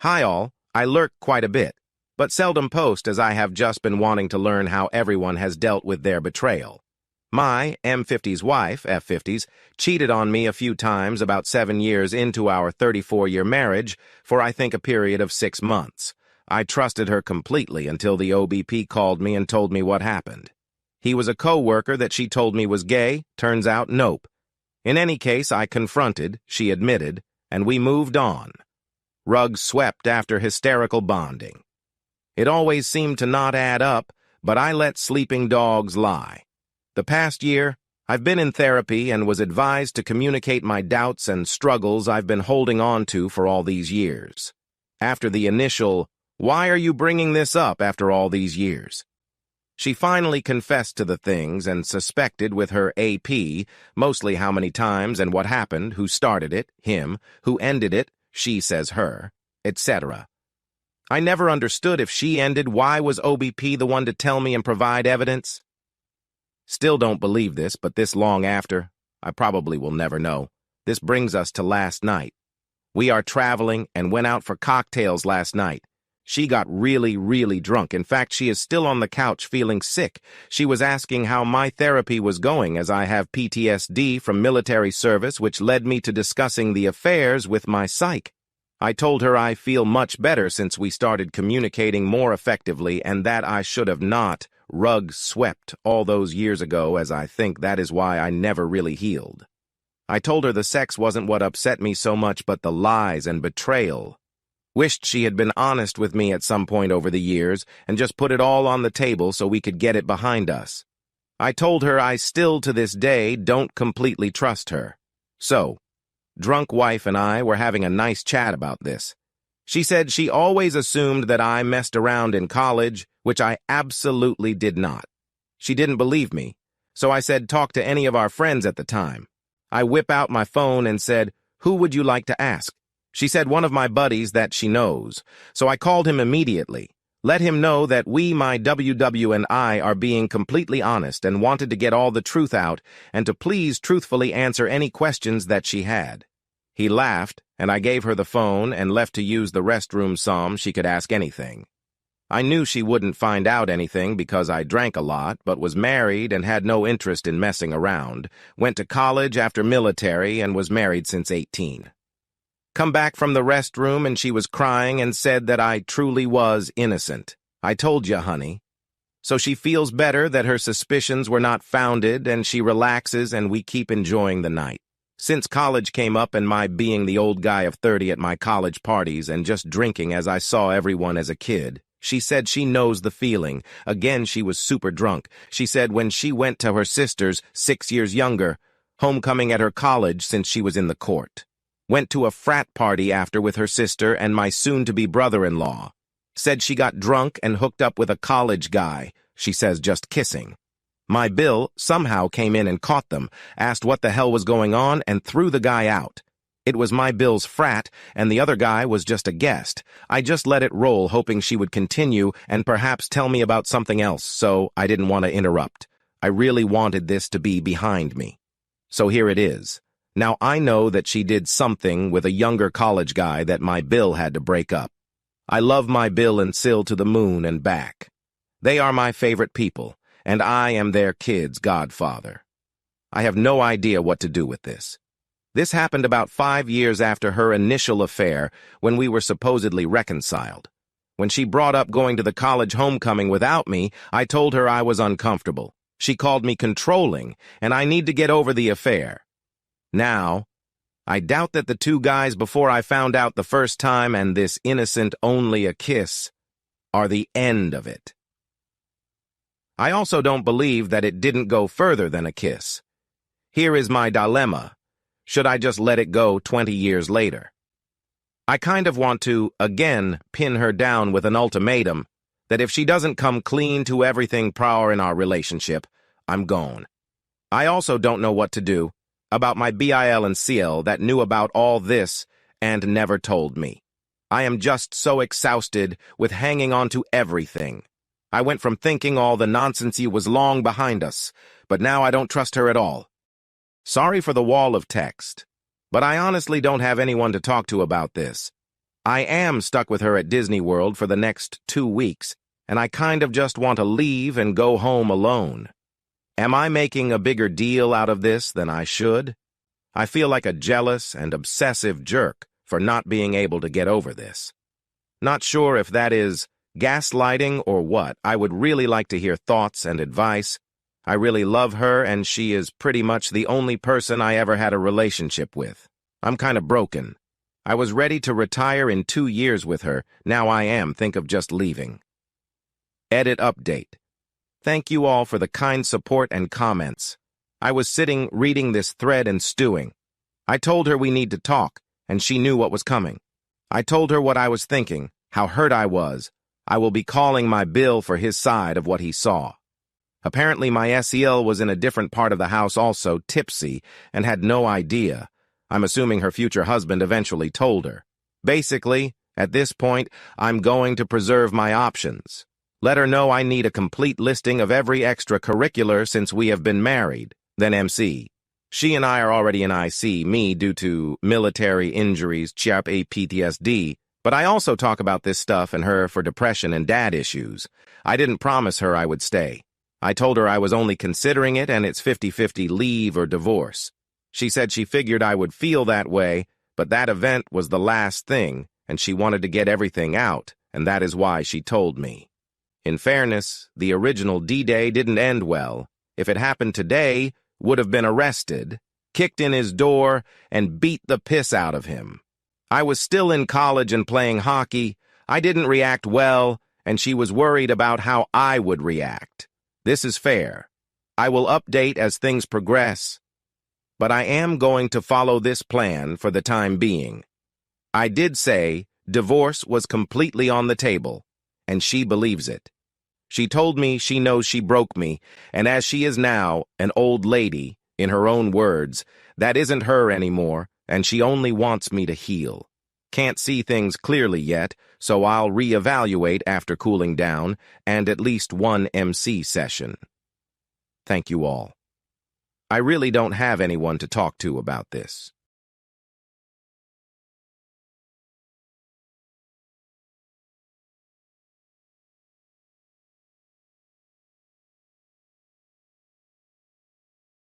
Hi all, I lurk quite a bit, but seldom post as I have just been wanting to learn how everyone has dealt with their betrayal. My M50's wife, F50's, cheated on me a few times about 7 years into our 34-year marriage for I think a period of 6 months. I trusted her completely until the OBP called me and told me what happened. He was a co-worker that she told me was gay, turns out nope. In any case, I confronted, she admitted, and we moved on. Rug swept after hysterical bonding. It always seemed to not add up, but I let sleeping dogs lie. The past year, I've been in therapy and was advised to communicate my doubts and struggles I've been holding on to for all these years. After the initial, "Why are you bringing this up after all these years?" she finally confessed to the things and suspected with her AP, mostly how many times and what happened, who started it, him, who ended it, she says her, etc. I never understood if she ended, why was OBP the one to tell me and provide evidence? Still don't believe this, but this long after, I probably will never know. This brings us to last night. We are traveling and went out for cocktails last night. She got really, really drunk. In fact, she is still on the couch feeling sick. She was asking how my therapy was going as I have PTSD from military service, which led me to discussing the affairs with my psych. I told her I feel much better since we started communicating more effectively and that I should have not rug swept all those years ago, as I think that is why I never really healed. I told her the sex wasn't what upset me so much but the lies and betrayal. Wished she had been honest with me at some point over the years and just put it all on the table so we could get it behind us. I told her I still to this day don't completely trust her. So, drunk wife and I were having a nice chat about this. She said she always assumed that I messed around in college, which I absolutely did not. She didn't believe me, so I said talk to any of our friends at the time. I whip out my phone and said, "Who would you like to ask?" She said one of my buddies that she knows, so I called him immediately. Let him know that we, my WW and I, are being completely honest and wanted to get all the truth out and to please truthfully answer any questions that she had. He laughed, and I gave her the phone and left to use the restroom some she could ask anything. I knew she wouldn't find out anything because I drank a lot, but was married and had no interest in messing around, went to college after military and was married since 18. Come back from the restroom and she was crying and said that I truly was innocent. I told you, honey. So she feels better that her suspicions were not founded and she relaxes and we keep enjoying the night. Since college came up and my being the old guy of 30 at my college parties and just drinking as I saw everyone as a kid, she said she knows the feeling. Again, she was super drunk. She said when she went to her sister's, 6 years younger, homecoming at her college since she was in the court. Went to a frat party after with her sister and my soon-to-be brother-in-law. Said she got drunk and hooked up with a college guy, she says just kissing. My Bill somehow came in and caught them, asked what the hell was going on, and threw the guy out. It was my Bill's frat, and the other guy was just a guest. I just let it roll, hoping she would continue and perhaps tell me about something else, so I didn't want to interrupt. I really wanted this to be behind me. So here it is. Now I know that she did something with a younger college guy that my Bill had to break up. I love my Bill and Sil to the moon and back. They are my favorite people, and I am their kid's godfather. I have no idea what to do with this. This happened about 5 years after her initial affair when we were supposedly reconciled. When she brought up going to the college homecoming without me, I told her I was uncomfortable. She called me controlling, and I need to get over the affair. Now, I doubt that the two guys before I found out the first time and this innocent only a kiss are the end of it. I also don't believe that it didn't go further than a kiss. Here is my dilemma. Should I just let it go 20 years later? I kind of want to, again, pin her down with an ultimatum that if she doesn't come clean to everything prior in our relationship, I'm gone. I also don't know what to do about my BIL and CL that knew about all this and never told me. I am just so exhausted with hanging on to everything. I went from thinking all the nonsense was long behind us, but now I don't trust her at all. Sorry for the wall of text, but I honestly don't have anyone to talk to about this. I am stuck with her at Disney World for the next 2 weeks, and I kind of just want to leave and go home alone. Am I making a bigger deal out of this than I should? I feel like a jealous and obsessive jerk for not being able to get over this. Not sure if that is gaslighting or what. I would really like to hear thoughts and advice. I really love her, and she is pretty much the only person I ever had a relationship with. I'm kind of broken. I was ready to retire in 2 years with her. Now I am. Think of just leaving. Edit update. Thank you all for the kind support and comments. I was sitting reading this thread and stewing. I told her we need to talk, and she knew what was coming. I told her what I was thinking, how hurt I was. I will be calling my Bill for his side of what he saw. Apparently my SEL was in a different part of the house also, tipsy, and had no idea. I'm assuming her future husband eventually told her. Basically, at this point, I'm going to preserve my options. Let her know I need a complete listing of every extracurricular since we have been married, then MC. She and I are already in IC, me due to military injuries, CHAP PTSD, but I also talk about this stuff and her for depression and dad issues. I didn't promise her I would stay. I told her I was only considering it and it's 50-50 leave or divorce. She said she figured I would feel that way, but that event was the last thing, and she wanted to get everything out, and that is why she told me. In fairness, the original D-Day didn't end well. If it happened today, would have been arrested, kicked in his door, and beat the piss out of him. I was still in college and playing hockey. I didn't react well, and she was worried about how I would react. This is fair. I will update as things progress, but I am going to follow this plan for the time being. I did say divorce was completely on the table, and she believes it. She told me she knows she broke me, and as she is now an old lady, in her own words, that isn't her anymore, and she only wants me to heal. Can't see things clearly yet, so I'll reevaluate after cooling down and at least one MC session. Thank you all. I really don't have anyone to talk to about this.